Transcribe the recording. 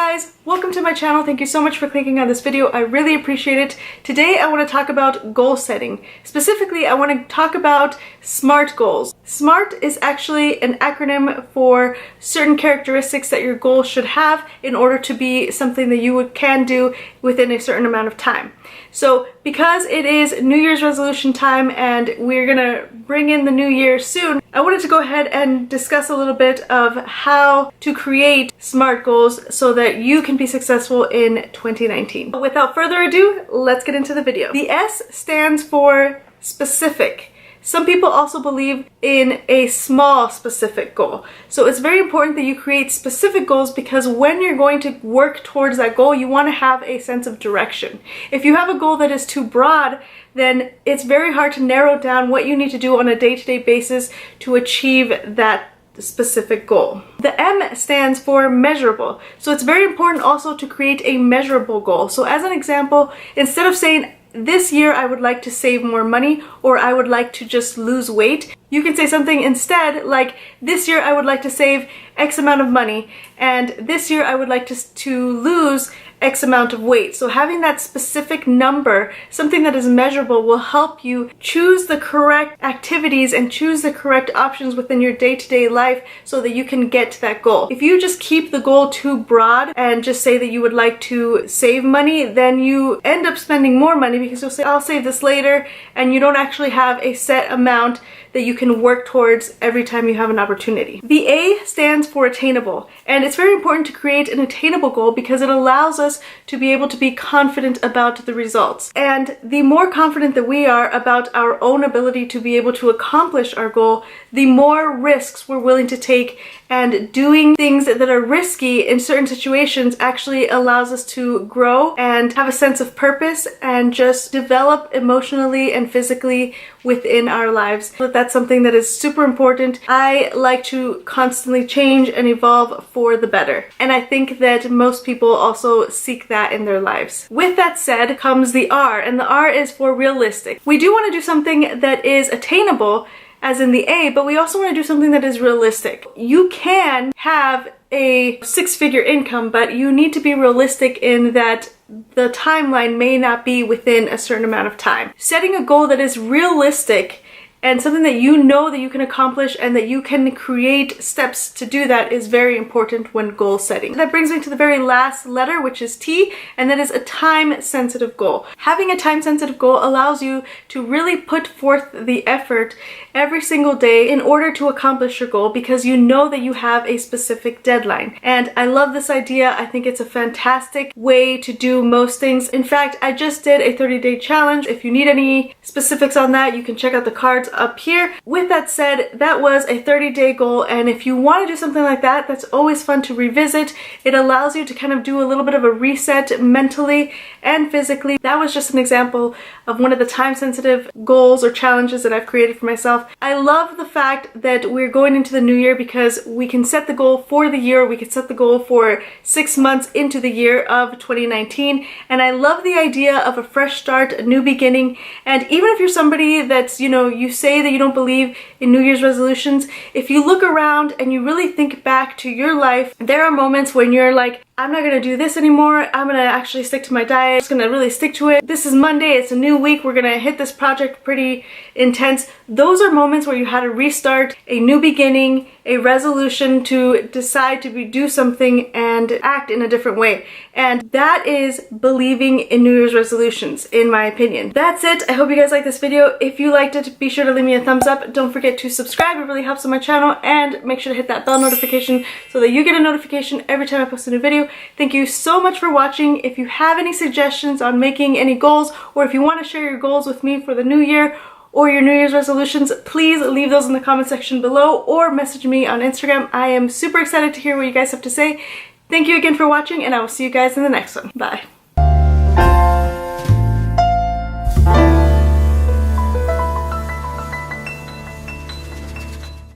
guys, welcome to my channel. Thank you so much for clicking on this video. I really appreciate it. Today I want to talk about goal setting. Specifically, I want to talk about SMART goals. SMART is actually an acronym for certain characteristics that your goal should have in order to be something that you can do within a certain amount of time. So because it is New Year's resolution time and we're gonna bring in the new year soon, I wanted to go ahead and discuss a little bit of how to create SMART goals so that you can be successful in 2019. Without further ado, let's get into the video. The S stands for specific. Some people also believe in a small specific goal. So it's very important that you create specific goals because when you're going to work towards that goal, you want to have a sense of direction. If you have a goal that is too broad, then it's very hard to narrow down what you need to do on a day-to-day basis to achieve that specific goal. The M stands for measurable. So it's very important also to create a measurable goal. So as an example, instead of saying, this year I would like to save more money or I would like to just lose weight, you can say something instead like, this year I would like to save X amount of money and this year I would like to lose X amount of weight. So having that specific number, something that is measurable, will help you choose the correct activities and choose the correct options within your day-to-day life so that you can get to that goal. If you just keep the goal too broad and just say that you would like to save money, then you end up spending more money because you'll say, I'll save this later, and you don't actually have a set amount that you can work towards every time you have an opportunity. The A stands for attainable, and it's very important to create an attainable goal because it allows us to be able to be confident about the results. And the more confident that we are about our own ability to be able to accomplish our goal, the more risks we're willing to take, and doing things that are risky in certain situations actually allows us to grow and have a sense of purpose and just develop emotionally and physically within our lives. So that's something that is super important. I like to constantly change and evolve for the better. And I think that most people also seek that in their lives. With that said comes the R, and the R is for realistic. We do want to do something that is attainable, as in the A, but we also want to do something that is realistic. You can have a six-figure income, but you need to be realistic in that the timeline may not be within a certain amount of time. Setting a goal that is realistic and something that you know that you can accomplish and that you can create steps to do that is very important when goal setting. That brings me to the very last letter, which is T, and that is a time-sensitive goal. Having a time-sensitive goal allows you to really put forth the effort every single day in order to accomplish your goal because you know that you have a specific deadline. And I love this idea. I think it's a fantastic way to do most things. In fact, I just did a 30-day challenge. If you need any specifics on that, you can check out the cards up here. With that said, that was a 30-day goal, and if you want to do something like that, that's always fun to revisit. It allows you to kind of do a little bit of a reset mentally and physically. That was just an example of one of the time-sensitive goals or challenges that I've created for myself. I love the fact that we're going into the new year because we can set the goal for the year, we can set the goal for 6 months into the year of 2019, and I love the idea of a fresh start, a new beginning. And even if you're somebody that's, you say that you don't believe in New Year's resolutions, if you look around and you really think back to your life, there are moments when you're like, I'm not gonna do this anymore, I'm gonna actually stick to my diet, I'm just gonna really stick to it. This is Monday, it's a new week, we're gonna hit this project pretty intense. Those are moments where you had to restart, a new beginning, a resolution to decide to do something and act in a different way. And that is believing in New Year's resolutions, in my opinion. That's it. I hope you guys liked this video. If you liked it, be sure to leave me a thumbs up. Don't forget to subscribe, it really helps on my channel, and make sure to hit that bell notification so that you get a notification every time I post a new video. Thank you so much for watching. If you have any suggestions on making any goals, or if you want to share your goals with me for the new year or your New Year's resolutions, please leave those in the comment section below or message me on Instagram. I am super excited to hear what you guys have to say. Thank you again for watching, and I will see you guys in the next one. Bye.